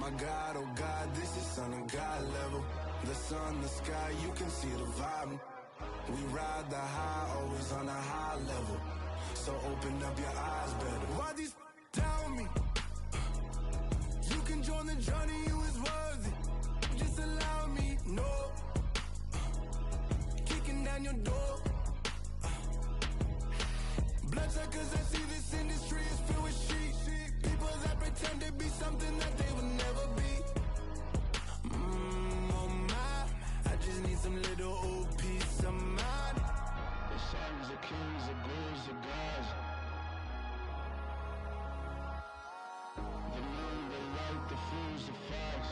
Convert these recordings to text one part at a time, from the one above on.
My God, oh God, this is Son of God level. The sun, the sky, you can see the vibe. We ride the high, always on a high level. So open up your eyes better. Why these tell me? You can join the journey, you is worthy. Just allow me, no. Kicking down your door. Bloodsuckers, I see this industry is filled with sheep. People that pretend to be something that they will never be. Oh my, I just need some little old peace of mind. The sons of kings, the gurus, the gods. The moon, the light, the fools, the facts.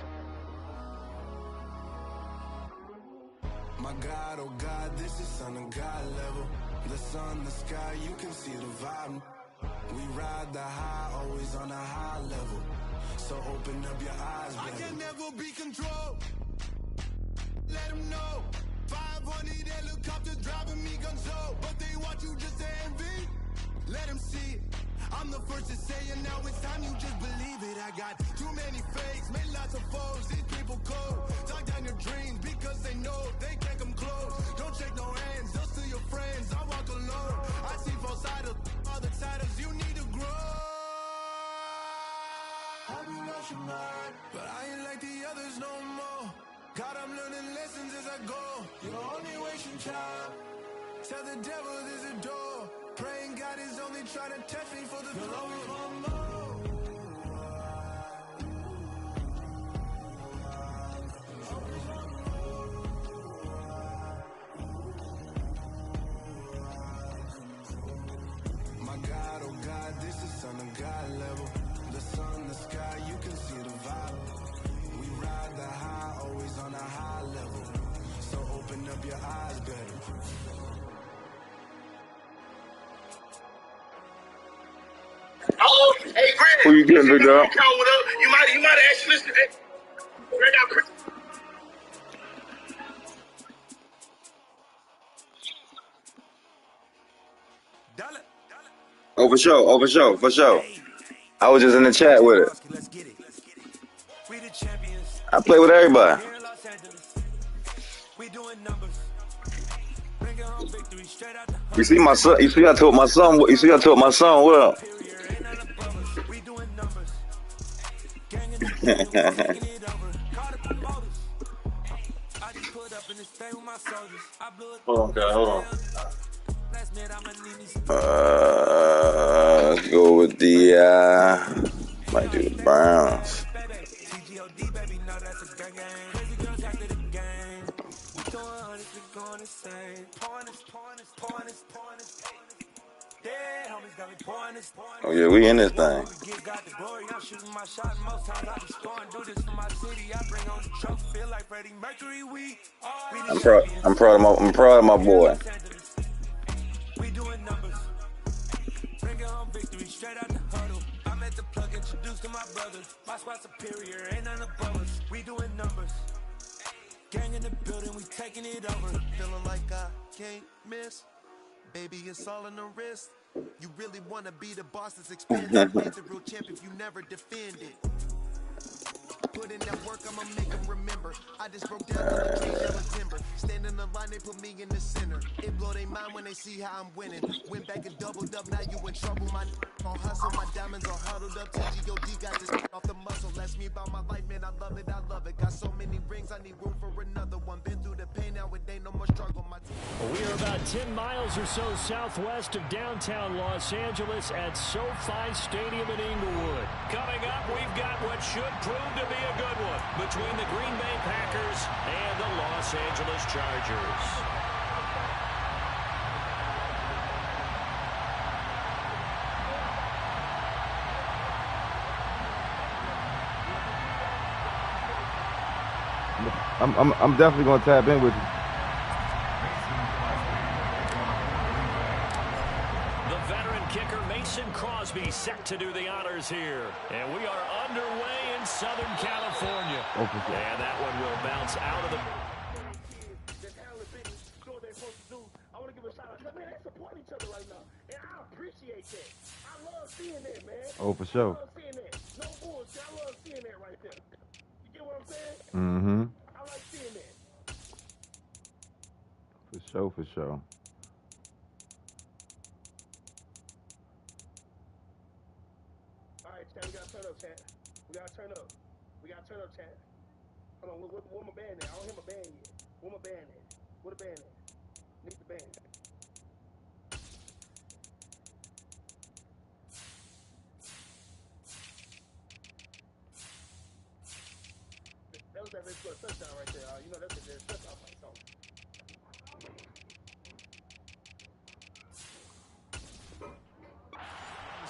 My God, oh God, this is Son of God level. The sun, the sky, you can see the vibe. We ride the high, always on a high level. So open up your eyes, baby. I can never be controlled. Let them know. 500 helicopters driving me gunso. But they want you just to envy. Let them see it. I'm the first to say it, now it's time you just believe it. I got too many fakes, made lots of foes. These people cold. Talk down your dreams because they know they can't come close. Don't shake no hands, they'll steal your friends. I walk alone. I see false idols, other titles, you need to grow. Have you lost your mind? But I ain't like the others no more. God, I'm learning lessons as I go. You're only wasting time. Tell the devil there's a door. Praying God is only trying to test me for the throne. My God, oh God, this is Son of God level. The sun, the sky, you can see the vibe. We ride the high, always on a high level. So open up your eyes better. Oh, hey, Greg. Who you getting, big dog? You might have actually listened to that. Oh, for sure. Oh, for sure. For sure. I was just in the chat with it. I play with everybody. You see my son. You see I told my son. You see I told my son well. Hold on, guy. Hold on. Let's go with the might do the Browns. Oh yeah, we in this thing. I'm proud of my boy. We doing numbers. Bring home victory straight out the huddle. I'm at the plug introduced to my brothers. My squad superior, ain't none above us. We doing numbers. Gang in the building, we taking it over. Feeling like I can't miss. Baby, it's all in the wrist. You really wanna be the boss that's expanded. It's a real champ if you never defend it. Put in that work, I'ma make them remember. I just broke down to the cage that was timber. Stand in the line, they put me in the center. It blow their mind when they see how I'm winning. Went back and doubled up, now you in trouble. My all hustle, my diamonds all huddled up. TGOD got this off the muscle. Ask me about my life, man, I love it, I love it. Got so many rings, I need room for another one. Been through the pain, now it ain't no more struggle. We are about 10 miles or so southwest of downtown Los Angeles at SoFi Stadium in Inglewood. Coming up, we've got what should prove to be a good one between the Green Bay Packers and the Los Angeles Chargers. I'm definitely gonna tap in with you. The veteran kicker Mason Crosby set to do the honors here, and we are underway in Southern California. And that one will bounce out of the. I want to give a shout out. Man, they support each other right now, and I appreciate that. I love seeing that, man. Oh, for sure. I love seeing that. No bullshit. I love seeing that right there. Mm-hmm. I like seeing that. For sure, for sure. All right, chat, we gotta turn up, chat. We gotta turn up. We gotta turn up, chat. Hold on, where my band at? I don't hear my band yet. Where my band at? Where the band at? Need the band. That was that big score touchdown right there. You know that's a good touchdown fight song.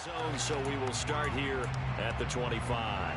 Zone, so we will start here at the 25.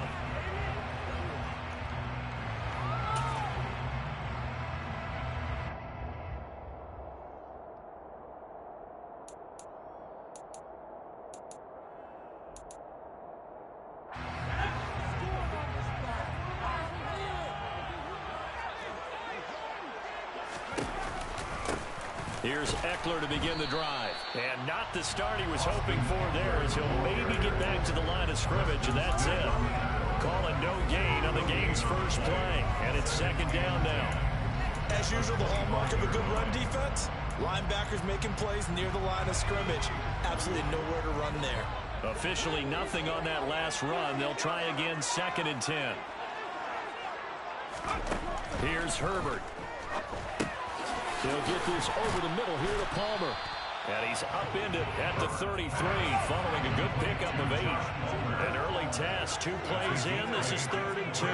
Here's Eckler to begin the drive. And not the start he was hoping for there, as he'll maybe get back to the line of scrimmage, and that's it. Call it no gain on the game's first play, and it's second down now. As usual, the hallmark of a good run defense, linebackers making plays near the line of scrimmage. Absolutely nowhere to run there. Officially nothing on that last run. They'll try again, 2nd and 10. Here's Herbert. They'll get this over the middle here to Palmer. And he's upended at the 33, following a good pickup of 8. An early task, 2 plays in. This is 3rd and 2.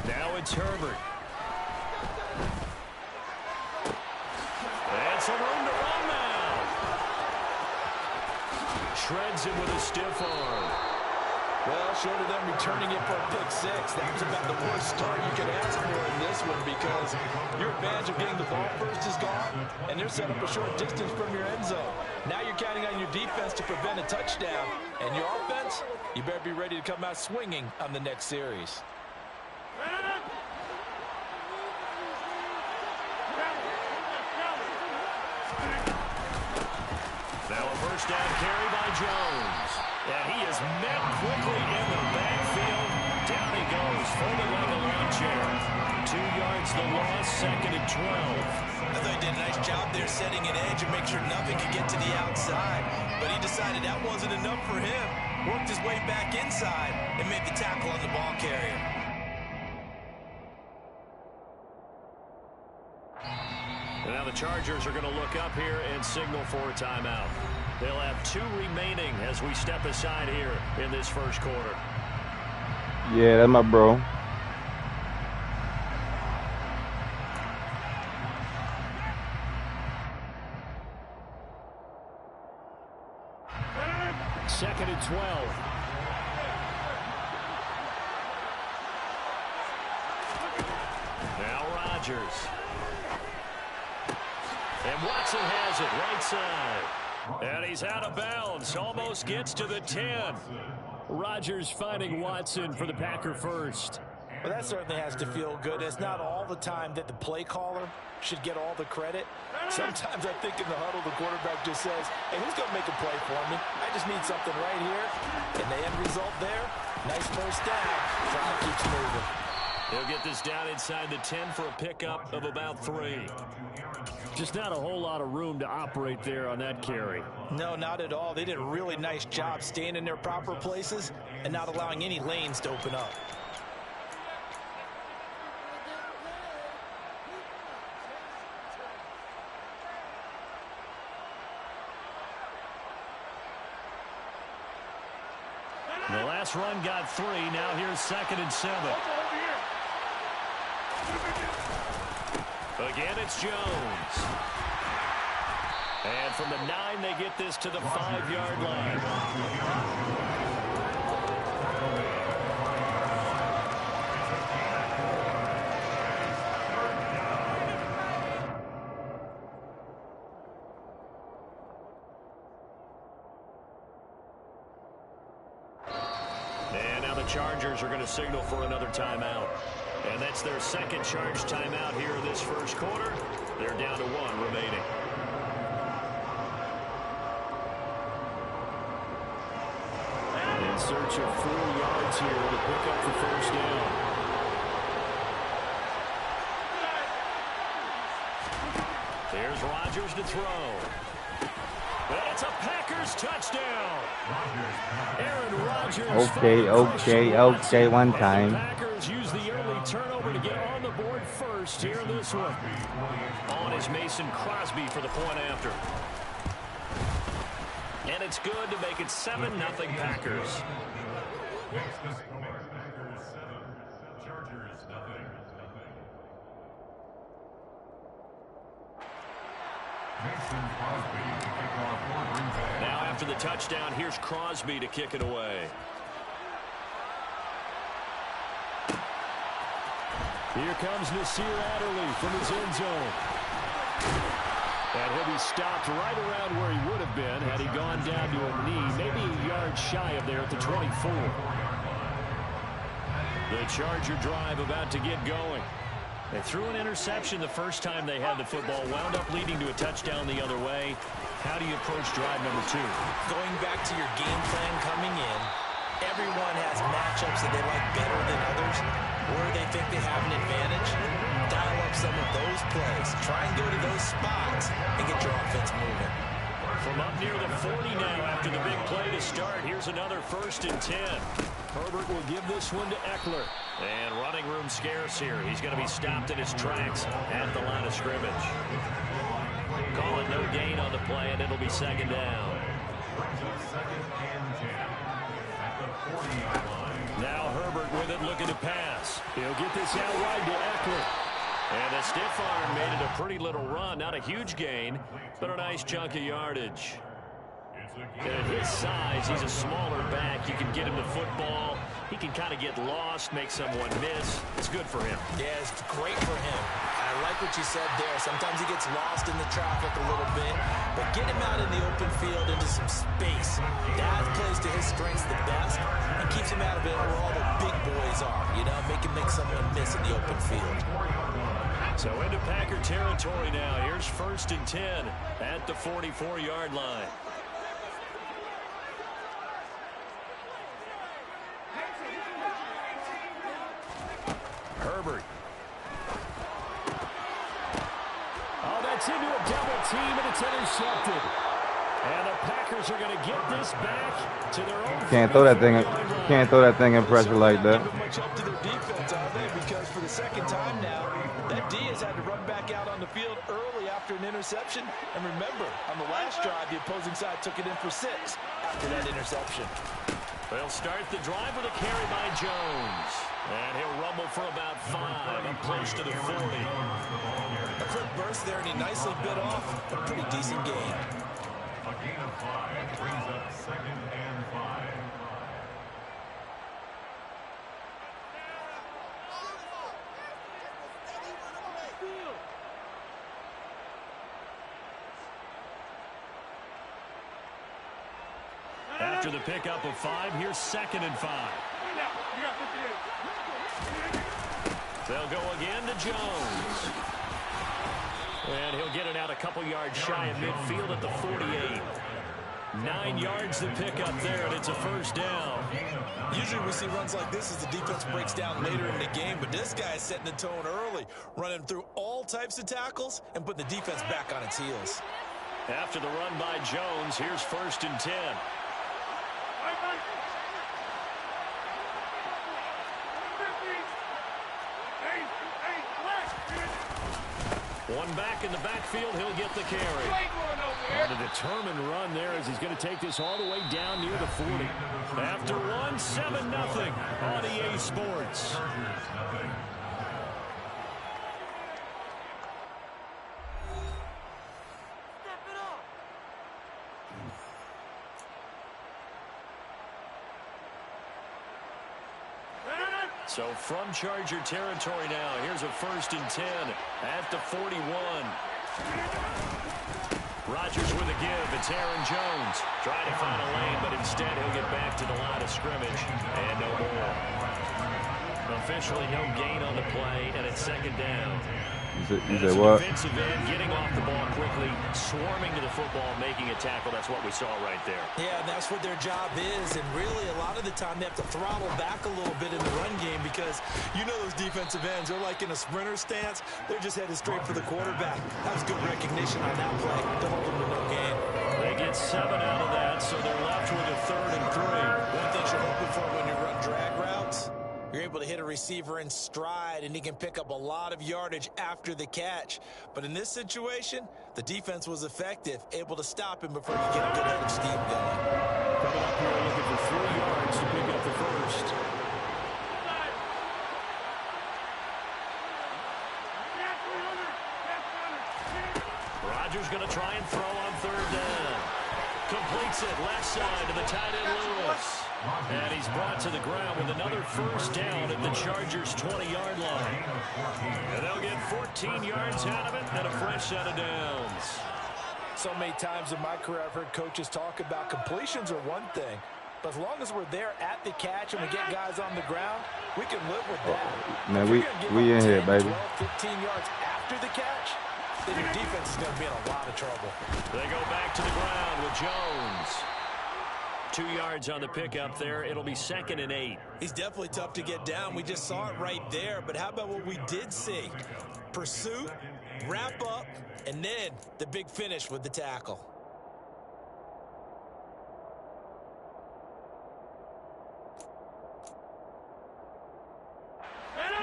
Now it's Herbert. And some room to run now. Shreds him with a stiff arm. Well, short of them returning it for a pick 6, that's about the worst start you could ask for in this one, because your advantage of getting the ball first is gone, and they're set up a short distance from your end zone. Now you're counting on your defense to prevent a touchdown, and your offense, you better be ready to come out swinging on the next series. Now a first down carry by Jones. And he is met quickly in the backfield. Down he goes, folded like a lawn chair. 2 yards the loss, 2nd and 12. I thought he did a nice job there setting an edge and make sure nothing could get to the outside. But he decided that wasn't enough for him. Worked his way back inside and made the tackle on the ball carrier. And now the Chargers are going to look up here and signal for a timeout. They'll have 2 remaining as we step aside here in this first quarter. Yeah, that's my bro. Second and 12. Now Rodgers. And Watson has it right side. And he's out of bounds. Almost gets to the 10. Rodgers finding Watson for the Packer first. Well, that certainly has to feel good. It's not all the time that the play caller should get all the credit. Sometimes I think in the huddle, the quarterback just says, hey, who's going to make a play for me? I just need something right here. And the end result there, nice first down. Clock keeps moving. They'll get this down inside the 10 for a pickup of about 3. Just not a whole lot of room to operate there on that carry. No, not at all. They did a really nice job staying in their proper places and not allowing any lanes to open up. The last run got 3. Now here's 2nd and 7. Again, it's Jones. And from the 9, they get this to the 5-yard line. And now the Chargers are going to signal for another timeout. And that's their second charge timeout here in this first quarter. They're down to 1 remaining. And search of 4 yards here to pick up the first down. Here's Rodgers to throw. It's a Packers touchdown. Aaron Rodgers. Okay, one time. Packers use the early turnover to get on the board first here in this one. On is Mason Crosby for the point after. And it's good to make it 7-0 Packers. Now after the touchdown, here's Crosby to kick it away. Here comes Nasir Adderley from his end zone. And he'll be stopped right around where he would have been had he gone down to a knee, maybe a yard shy of there at the 24. The Charger drive about to get going. They threw an interception the first time they had the football, wound up leading to a touchdown the other way. How do you approach drive number 2? Going back to your game plan coming in, everyone has matchups that they like better than others, where they think they have an advantage. Dial up some of those plays. Try and go to those spots and get your offense moving. From up near the 40 now after the big play to start, here's another 1st and 10. Herbert will give this one to Eckler. And running room scarce here. He's going to be stopped in his tracks at the line of scrimmage. Call it no gain on the play, and it'll be 2nd down. Now Herbert with it, looking to pass. He'll get this out wide to Eckler. And the stiff arm made it a pretty little run. Not a huge gain, but a nice chunk of yardage. And at his size, he's a smaller back. You can get him the football. He can kind of get lost, make someone miss. It's good for him. Yeah, it's great for him. I like what you said there. Sometimes he gets lost in the traffic a little bit, but get him out in the open field into some space. That plays to his strengths the best and keeps him out of it where all the big boys are. You know, make someone miss in the open field. So into Packer territory now. Here's 1st and 10 at the 44-yard line. Herbert. Oh, that's into a double team, and it's intercepted. And the Packers are going to get this back to their own. Can't throw that thing in pressure like that. Much up to their defense, are they? Because for the 2nd time now, that D has had to run back out on the field early after an interception. And remember, on the last drive, the opposing side took it in for 6 after that interception. They'll start the drive with a carry by Jones. And he'll rumble for about 5, up close to the 40. A quick burst there, and he nicely bit off a pretty decent gain. A gain of 5 brings up 2nd and 5. After the pickup of 5, here's 2nd and 5. They'll go again to Jones. And he'll get it out a couple yards shy of midfield at the 48. 9 yards to pick up there, and it's a 1st down. Usually we see runs like this as the defense breaks down later in the game, but this guy is setting the tone early, running through all types of tackles and putting the defense back on its heels. After the run by Jones, here's 1st and 10. One back in the backfield, he'll get the carry. On a determined run there as he's going to take this all the way down near the 40. After one, 7-0 on EA Sports. So from Charger territory now, here's a 1st and 10 at the 41. Rodgers with a give. It's Aaron Jones trying to find a lane, but instead he'll get back to the line of scrimmage and no more. Officially no gain on the play, and it's 2nd down. You said what? Defensive end getting off the ball quickly, swarming to the football, making a tackle. That's what we saw right there. Yeah, and that's what their job is. And really, a lot of the time, they have to throttle back a little bit in the run game because you know those defensive ends, they're like in a sprinter stance. They're just headed straight for the quarterback. That was good recognition on that play to hold them to no gain. They get 7 out of that, so they're left with a 3rd and 3. One thing you're hoping for when you run drag routes, you're able to hit a receiver in stride, and he can pick up a lot of yardage after the catch. But in this situation, the defense was effective, able to stop him before he could get a good head of steam going. Coming up here looking for 3 yards to pick up the first. Rodgers going to try and throw on 3rd down. Completes it left side to the tight end Lewis. And he's brought to the ground with another first down at the Chargers' 20-yard line. And they'll get 14 yards out of it and a fresh set of downs. So many times in my career I've heard coaches talk about completions are one thing, but as long as we're there at the catch and we get guys on the ground, we can live with that. Man, we in here, baby. 15 yards after the catch, then your defense is going to be in a lot of trouble. They go back to the ground with Jones. 2 yards on the pickup there. It'll be 2nd and 8. He's definitely tough to get down. We just saw it right there. But how about what we did see? Pursuit, wrap up, and then the big finish with the tackle.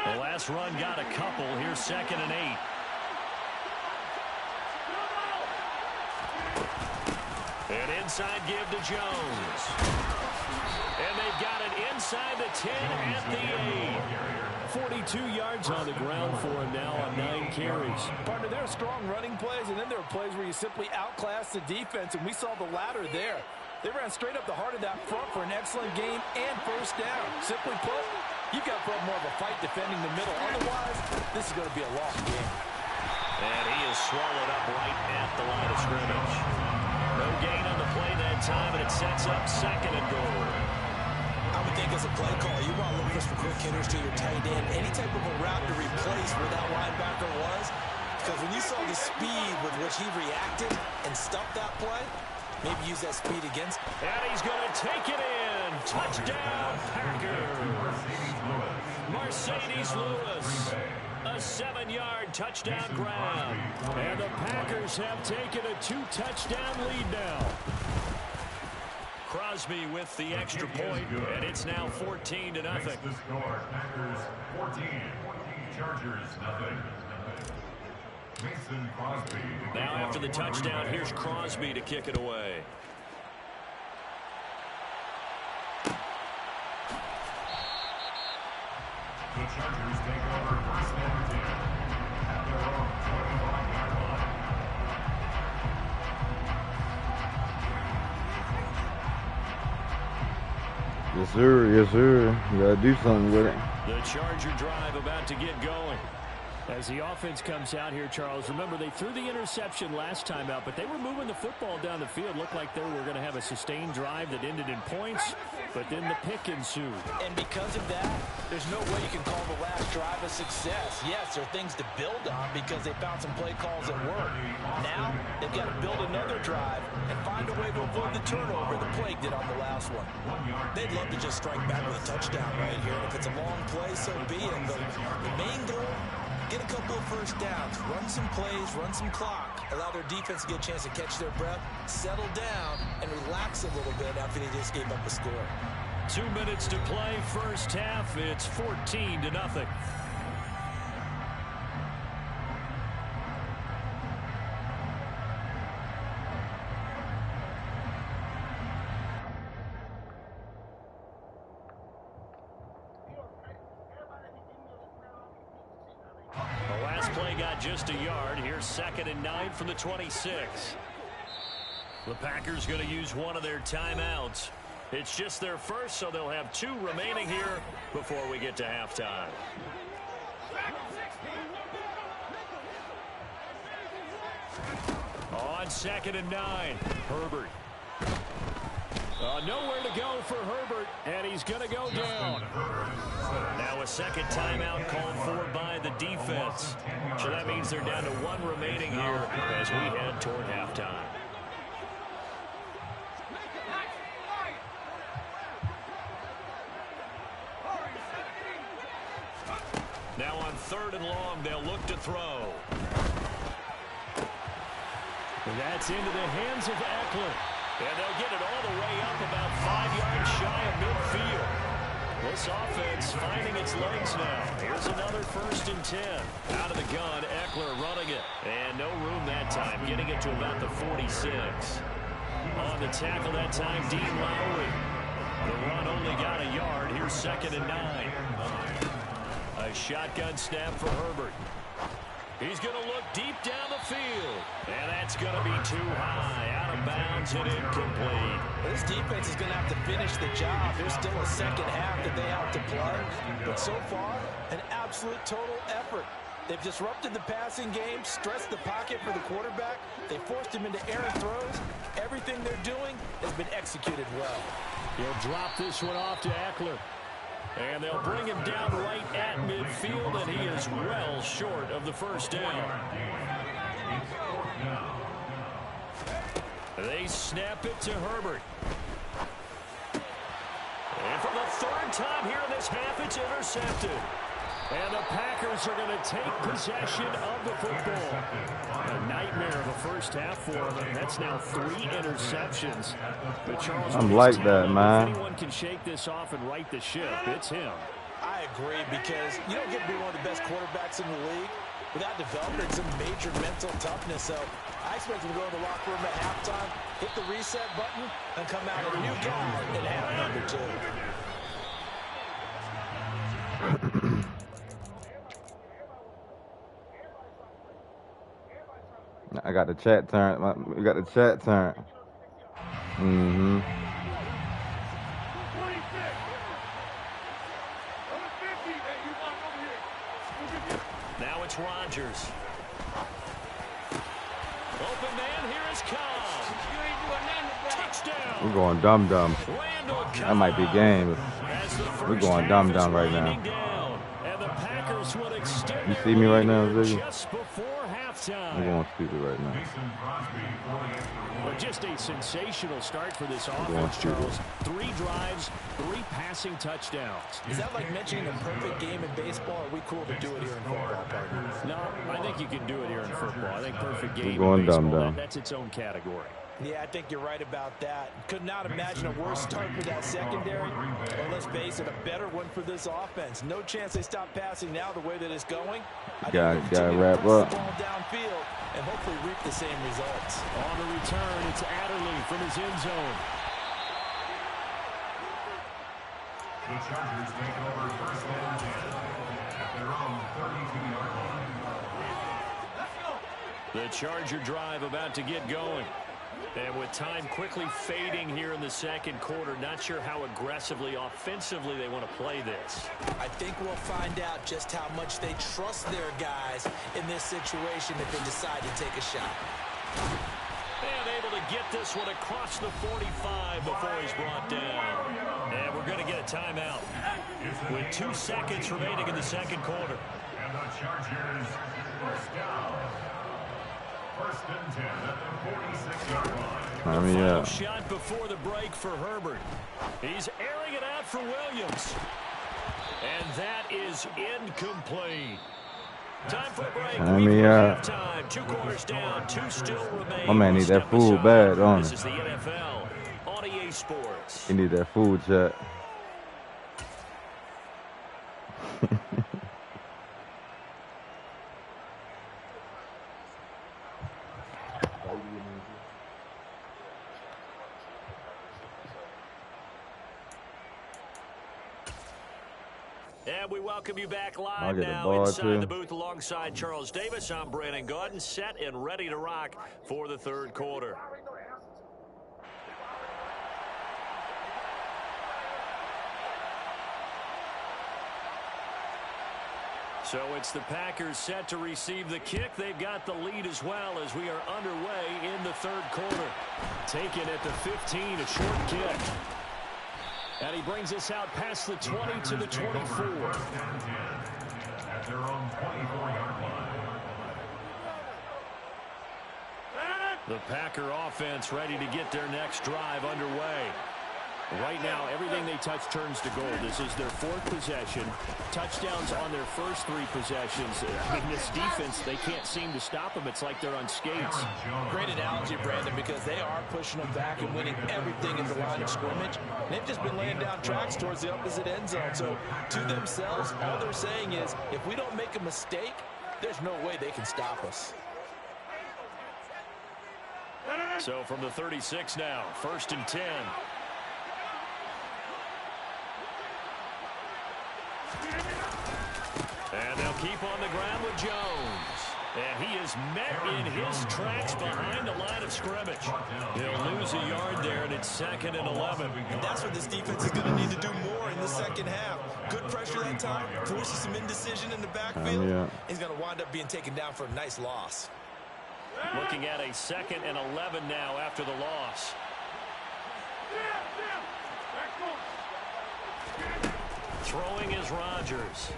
The last run got a couple. Here's 2nd and 8. An inside give to Jones. And they've got it inside the 10 at the 8. 42 yards on the ground for him now on 9 carries. Partner, there are strong running plays, and then there are plays where you simply outclass the defense, and we saw the latter there. They ran straight up the heart of that front for an excellent game and first down. Simply put, you've got to put more of a fight defending the middle. Otherwise, this is going to be a long game. And he is swallowed up right at the line of scrimmage. No gain on the play that time, and it sets up 2nd and goal. I would think as a play call, you want to look for some quick hitters to your tight end. Any type of a route to replace where that linebacker was. Because when you saw the speed with which he reacted and stuffed that play, maybe use that speed against him. And he's going to take it in. Touchdown, Packers. Mercedes Lewis. A 7-yard touchdown grab. And the Packers have taken a 2-touchdown lead now. Crosby with the extra point, and it's now 14-0. Packers 14, Chargers nothing. Mason Crosby. Now after the touchdown, here's Crosby to kick it away. The Chargers take over first and 10 at their own 25-yard line. Yes, sir. Yes, sir. You got to do something with it. The Charger drive about to get going. As the offense comes out here, Charles, remember they threw the interception last time out, but they were moving the football down the field. Looked like they were going to have a sustained drive that ended in points, but then the pick ensued. And because of that, there's no way you can call the last drive a success. Yes, there are things to build on because they found some play calls that work. Now, they've got to build another drive and find a way to avoid the turnover the Plague did on the last one. They'd love to just strike back with a touchdown right here. And if it's a long play, so be it. But the main goal, get a couple of first downs, run some plays, run some clock, allow their defense to get a chance to catch their breath, settle down, and relax a little bit after they just gave up a score. 2 minutes to play, first half. It's 14-0. The last play got just a yard. Here's 2nd and 9 from the 26. The Packers going to use one of their timeouts. It's just their first, so they'll have 2 remaining here before we get to halftime. On 2nd and 9, Herbert. Nowhere to go for Herbert, and he's going to go down. Now a second timeout called for by the defense. So that means they're down to 1 remaining here as we head toward halftime. Now on 3rd and long, they'll look to throw. And that's into the hands of Eckler. And they'll get it all the way up about 5 yards shy of midfield. This offense finding its legs now. Here's another 1st and 10. Out of the gun, Eckler running it. And no room that time, getting it to about the 46. On the tackle that time, Dean Lowry. The run only got a yard. Here's 2nd and 9. A shotgun snap for Herbert. He's going to look deep down the field. And that's going to be too high. Out of bounds and incomplete. This defense is going to have to finish the job. There's still a second half that they have to play. But so far, an absolute total effort. They've disrupted the passing game, stressed the pocket for the quarterback. They forced him into errant throws. Everything they're doing has been executed well. He'll drop this one off to Eckler. And they'll bring him down right at midfield, and he is well short of the 1st down. They snap it to Herbert. And for the 3rd time here in this half, it's intercepted. And the Packers are going to take possession of the football. A nightmare of a 1st half for them. That's now 3 interceptions. But Charles, I'm like that, man. If anyone can shake this off and right the ship, it's him. I agree, because you don't get to be one of the best quarterbacks in the league without developing some major mental toughness. So I expect him to go in the locker room at halftime, hit the reset button, and come out a new guy in half number 2. I got the chat turn. We got the chat turn. Mm-hmm. Now it's Rodgers. Open man, here is Cobb. Touchdown. We're going dumb. That might be game. We're going dumb right now. You see me right now, Ziggy? Just before halftime. I'm going stupid right now. But just a sensational start for this offense, Charles. 3 drives, 3 passing touchdowns. Is that like mentioning a perfect game in baseball? Or are we cool to do it here in football, partner? No, I think you can do it here in football. I think perfect game We're going in baseball, dumb. that's its own category. Yeah, I think you're right about that. Could not imagine a worse start for that secondary. And let's face it, a better one for this offense. No chance they stop passing now the way that it's going. Gotta wrap up. The ball downfield and hopefully reap the same results. On the return, it's Adderley from his end zone. The Chargers take over 1st and 10 at their own 32-yard line. The Charger drive about to get going. And with time quickly fading here in the 2nd quarter, not sure how aggressively, offensively they want to play this. I think we'll find out just how much they trust their guys in this situation if they decide to take a shot. And able to get this one across the 45 before he's brought down. And we're going to get a timeout with 2 seconds remaining in the 2nd quarter. And the Chargers first down. 1st and 10 at the 46-yard line. Final shot before the break for Herbert. He's airing it out for Williams. And that is incomplete. Time for a break. Halftime. 2 quarters down, 2 still remain. My man need that food bad, don't This is the NFL on EA Sports. He need that food, chat. And we welcome you back live now inside the booth alongside Charles Davis. I'm Brandon Gaudin, set and ready to rock for the 3rd quarter. So it's the Packers set to receive the kick. They've got the lead as well as we are underway in the 3rd quarter. Taken at the 15, a short kick. And he brings us out past the 20 to the 24. At their own 25. The Packer offense ready to get their next drive underway. Right now, everything they touch turns to gold. This is their 4th possession. Touchdowns on their first 3 possessions. I mean, this defense, they can't seem to stop them. It's like they're on skates. Great analogy, Brandon, because they are pushing them back and winning everything in the line of scrimmage. They've just been laying down tracks towards the opposite end zone. So, to themselves, all they're saying is, if we don't make a mistake, there's no way they can stop us. So, from the 36 now, 1st and 10. And they'll keep on the ground with Jones. And he is met in his tracks behind the line of scrimmage. He'll lose a yard there, and it's 2nd and 11. And that's what this defense is going to need to do more in the second half. Good pressure that time, forces some indecision in the backfield. He's going to wind up being taken down for a nice loss. Looking at a 2nd and 11 now after the loss. Throwing is Rodgers.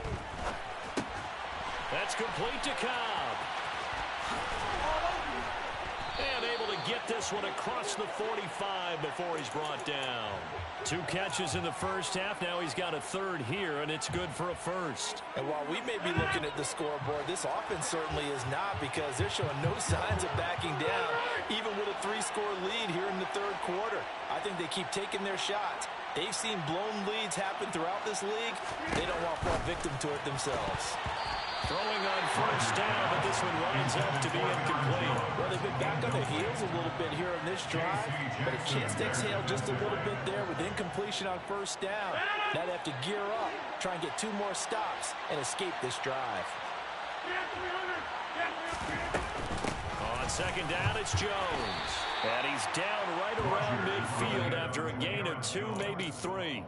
That's complete to Cobb. And able to get this one across the 45 before he's brought down. 2 catches in the first half. Now he's got a 3rd here, and it's good for a 1st. And while we may be looking at the scoreboard, this offense certainly is not, because they're showing no signs of backing down, even with a 3-score lead here in the 3rd quarter. I think they keep taking their shots. They've seen blown leads happen throughout this league. They don't want to fall victim to it themselves. Throwing on 1st down, but this one winds up to be incomplete. Well, they've been back on their heels a little bit here in this drive, but a chance to exhale just a little bit there with incompletion on 1st down. Now they have to gear up, try and get 2 more stops, and escape this drive. On 2nd down, it's Jones. And he's down right around midfield after a gain of 2, maybe 3.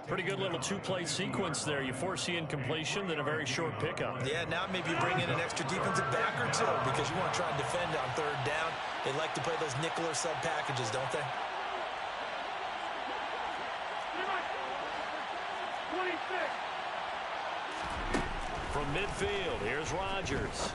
Pretty good little 2-play sequence there. You foresee incompletion, then a very short pickup. Yeah, now maybe you bring in an extra defensive back or 2 because you want to try and defend on 3rd down. They like to play those nickel or sub packages, don't they? From midfield, here's Rodgers.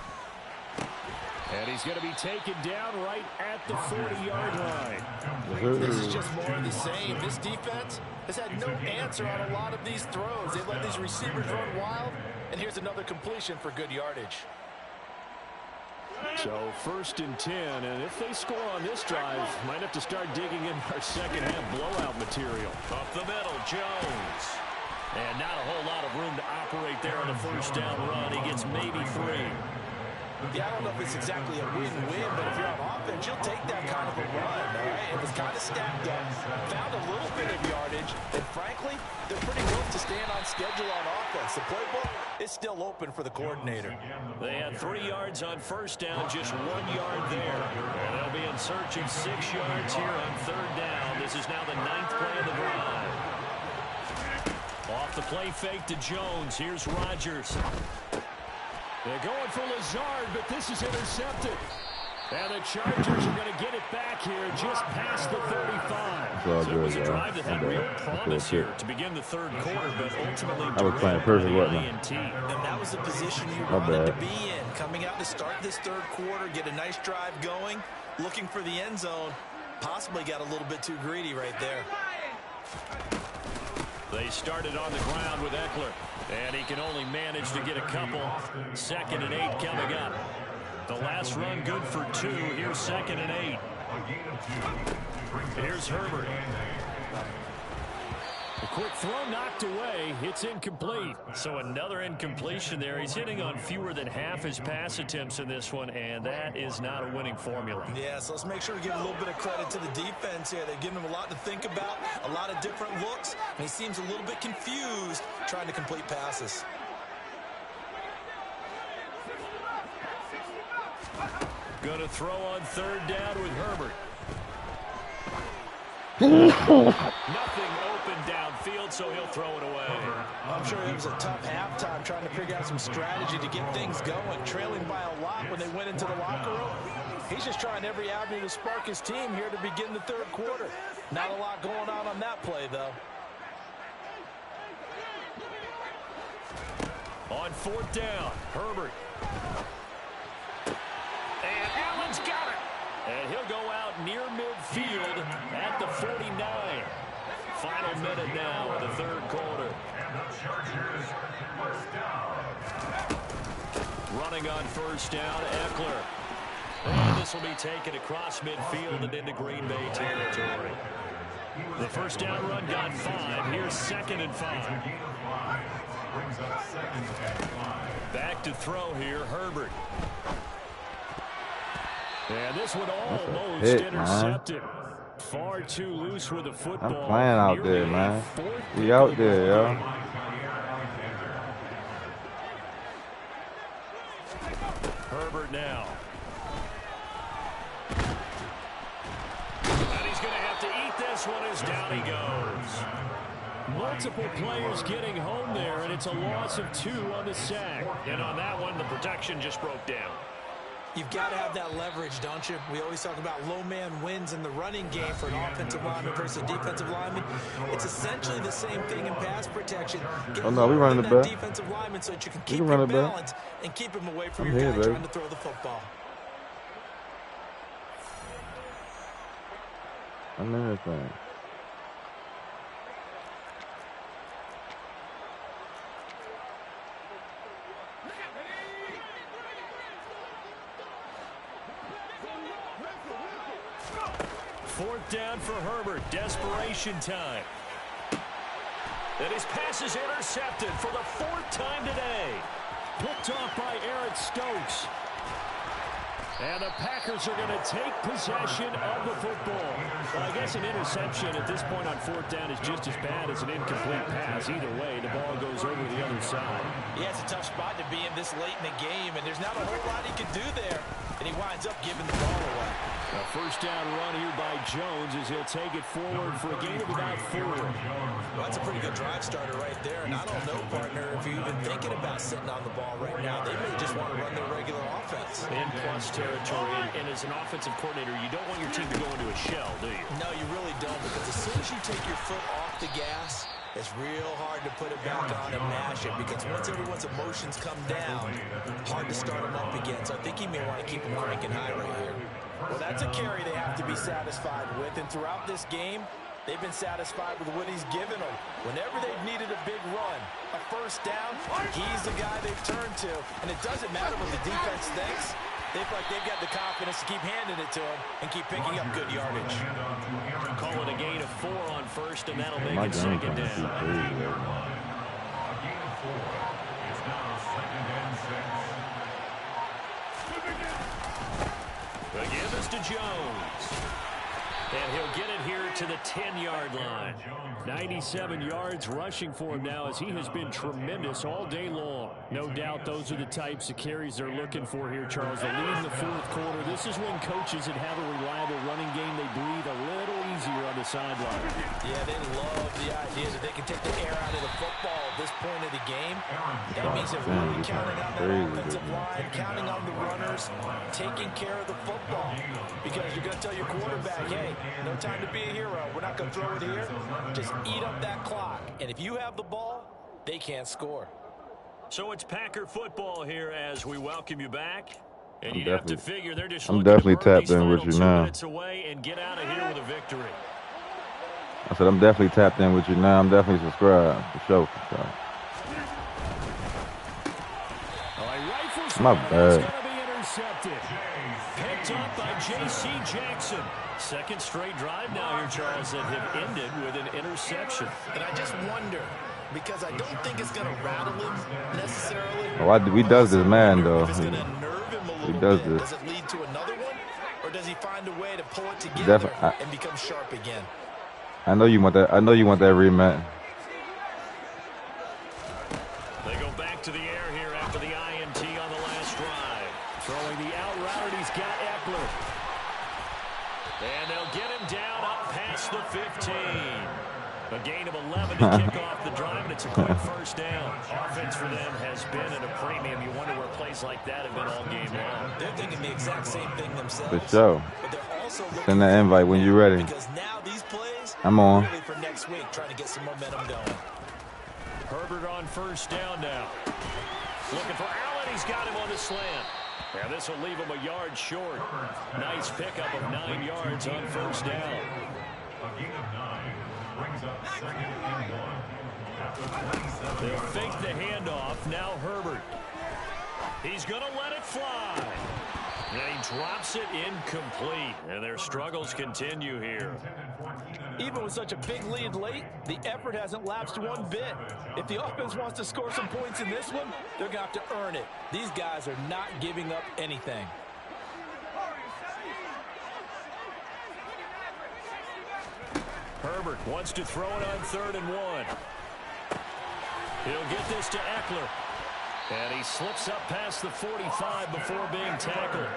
And he's going to be taken down right at the 40-yard line. This is just more of the same. This defense has had no answer on a lot of these throws. They've let these receivers run wild, and here's another completion for good yardage. So 1st and 10, and if they score on this drive, might have to start digging in our second-half blowout material. Up the middle, Jones. And not a whole lot of room to operate there on the 1st down run. He gets maybe 3. Yeah, I don't know if it's exactly a win-win, but if you're on offense, you'll take that kind of a run, all right? It was kind of stacked up, found a little bit of yardage, and frankly, they're pretty close to staying on schedule on offense. The playbook is still open for the coordinator. They had 3 yards on 1st down, just 1 yard there. And they'll be in search of 6 yards here on 3rd down. This is now the 9th play of the drive. Off the play fake to Jones. Here's Rodgers. They're going for Lazard, but this is intercepted. And the Chargers are going to get it back here just past the 35. So it was a drive that had real promise here to begin the 3rd quarter, but ultimately I was playing perfect, wasn't I? And that was the position you wanted to be in. Coming out to start this 3rd quarter, get a nice drive going, looking for the end zone. Possibly got a little bit too greedy right there. They started on the ground with Eckler, and he can only manage to get a couple. 2nd and 8 coming up. The last run good for 2. Here's 2nd and 8. Here's Herbert. A quick throw knocked away. It's incomplete. So another incompletion there. He's hitting on fewer than half his pass attempts in this one, and that is not a winning formula. Yeah, so let's make sure to give a little bit of credit to the defense here. They've given him a lot to think about, a lot of different looks, and he seems a little bit confused trying to complete passes. Going to throw on 3rd down with Herbert. Nothing open downfield, so he'll throw it away. I'm sure it was a tough halftime trying to figure out some strategy to get things going, trailing by a lot when they went into the locker room. He's just trying every avenue to spark his team here to begin the 3rd quarter. Not a lot going on that play, though. On 4th down, Herbert. And Allen's got it. 1 minute now in the third quarter. And the Chargers, first down. Running on first down, Eckler. And this will be taken across midfield and into Green Bay territory. The first down run got 5. Here's 2nd and 5. Brings up 2nd and 5. Back to throw here, Herbert. And this one almost intercepted. Far too loose with the football. I'm playing out there, man. We out there, yo. Herbert now. And he's going to have to eat this one as down he goes. Multiple players getting home there, and it's a loss of 2 on the sack. And on that one, the protection just broke down. You've got to have that leverage, don't you? We always talk about low man wins in the running game for an offensive lineman versus a defensive lineman. It's essentially the same thing in pass protection. Oh, no, we running the back. Defensive lineman so that you can keep your balance and keep him away from your guy trying to throw the football. I'm in this thing. Fourth down for Herbert. Desperation time. And his pass is intercepted for the 4th time today. Picked off by Aaron Stokes. And the Packers are going to take possession of the football. Well, I guess an interception at this point on 4th down is just as bad as an incomplete pass. Either way, the ball goes over the other side. Yeah, it's a tough spot to be in this late in the game, and there's not a whole lot he can do there. And he winds up giving the ball away. A first down run here by Jones as he'll take it forward for a gain of about 4. Well, that's a pretty good drive starter right there. And I don't know, partner, if you're even thinking about sitting on the ball right now. They may just want to run their regular offense. In plus territory. And as an offensive coordinator, you don't want your team to go into a shell, do you? No, you really don't. Because as soon as you take your foot off the gas, it's real hard to put it back on and mash it. Because once everyone's emotions come down, hard to start them up again. So I think he may want to keep them cranking high right here. Well, that's a carry they have to be satisfied with. And throughout this game, they've been satisfied with what he's given them. Whenever they've needed a big run, a first down, he's the guy they've turned to. And it doesn't matter what the defense thinks. They feel like they've got the confidence to keep handing it to him and keep picking up good yardage. Call it a gain of 4 on first, and that'll make it 2nd down. A gain of 4. It's now 2nd and 6. Again, this to Jones. And he'll get it here to the 10-yard line. 97 yards rushing for him now as he has been tremendous all day long. No doubt those are the types of carries they're looking for here, Charles. They lead in the 4th quarter. This is when coaches that have a reliable running game, they breathe a little easier on the sideline. Yeah, they love the idea that they can take the air out of the football at this point of the game. That means they're really counting on that offensive line, counting on the runners, taking care of the football. Because you're going to tell your quarterback, hey, no time to be a hero. We're not going to throw it here. Just eat up that clock. And if you have the ball, they can't score. So it's Packer football here as we welcome you back. And you have to figure they're just I'm definitely tapped in with you now. Away and get out of here with a victory. I said I'm definitely tapped in with you now. I'm definitely subscribed for sure. My bad. Picked up by J.C. Jackson. Second straight drive now here, Charles, that have ended with an interception. And I just wonder, because I don't think it's going to rattle him necessarily. Oh, he does this, man, though. It's going to nerve him a little he does bit. this. Does it lead to another one? Or does he find a way to pull it together and become sharp again? I know you want that. I know you want that rematch. They go back to the air here after the INT on the last drive. Throwing the out route, he's got Eckler. And they'll get him down up past the 15. A gain of 11 to kick off the drive, and it's a quick first down. Offense for them has been at a premium. You wonder where plays like that have been all game long. They're thinking the exact same thing themselves. For sure. But they're also send that invite when you're ready. Because now these plays I'm on. Really for next week, trying to get some momentum going. Herbert on first down now. Looking for Allen. He's got him on the slant. And this will leave him a yard short. Nice pickup of 9 yards on first down. A gain of 9. They'll fake the handoff. Now Herbert. He's going to let it fly. And he drops it incomplete. And their struggles continue here. Even with such a big lead late, the effort hasn't lapsed one bit. If the offense wants to score some points in this one, they're going to have to earn it. These guys are not giving up anything. Herbert wants to throw it on 3rd and 1. He'll get this to Eckler. And he slips up past the 45 before being tackled.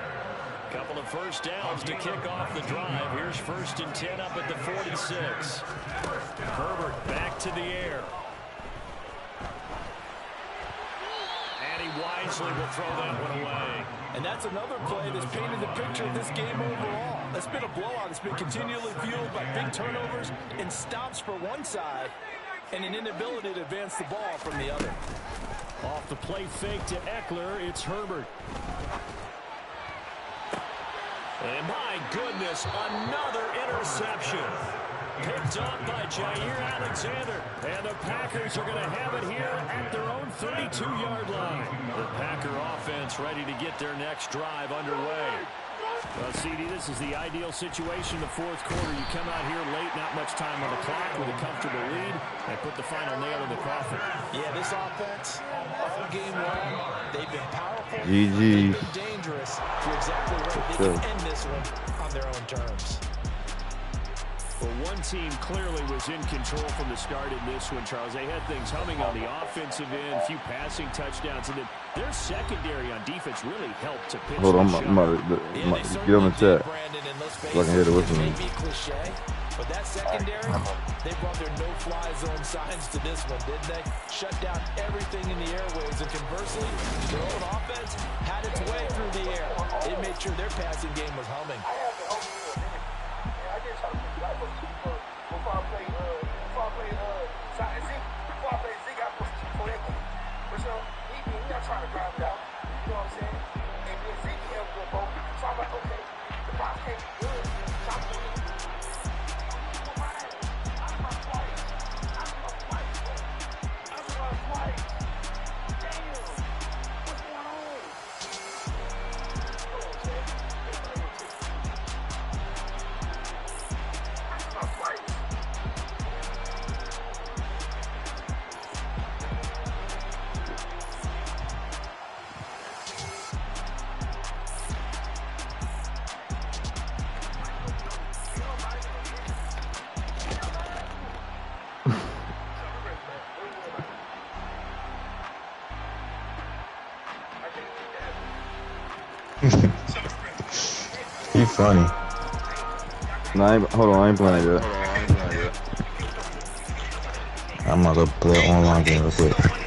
Couple of first downs to kick off the drive. Here's 1st and 10 up at the 46. Herbert back to the air. And he wisely will throw that one away. And that's another play that's painted the picture of this game overall. It's been a blowout. It's been continually fueled by big turnovers and stops for one side and an inability to advance the ball from the other. Off the play fake to Eckler, it's Herbert. And my goodness, another interception. Picked up by Jair Alexander. And the Packers are going to have it here at their own 32-yard line. The Packer offense ready to get their next drive underway. Well, CD, this is the ideal situation in the 4th quarter. You come out here late, not much time on the clock with a comfortable lead, and put the final nail in the coffin. Yeah, this offense, all game long, they've been powerful. GG. They've been dangerous. You're exactly right. They can end this one on their own terms. Well, one team clearly was in control from the start in this one, Charles. They had things humming on the offensive end, a few passing touchdowns, and then their secondary on defense really helped to pitch. Hold on, I'm about to get on the chat so I can hear the whistle. But that secondary, they brought their no-fly zone signs to this one, didn't they? Shut down everything in the airways, and conversely, their own offense had its way through the air. They made sure their passing game was humming. Trying to drive it out, you know what I'm saying? And then Zeke helped them both. So I'm like, okay, the box can't be good. So I'm doing it. I'm run twice. Damn, what's going on? He funny. Nah, hold on, I ain't playing yet. I'm gonna go play online game real quick.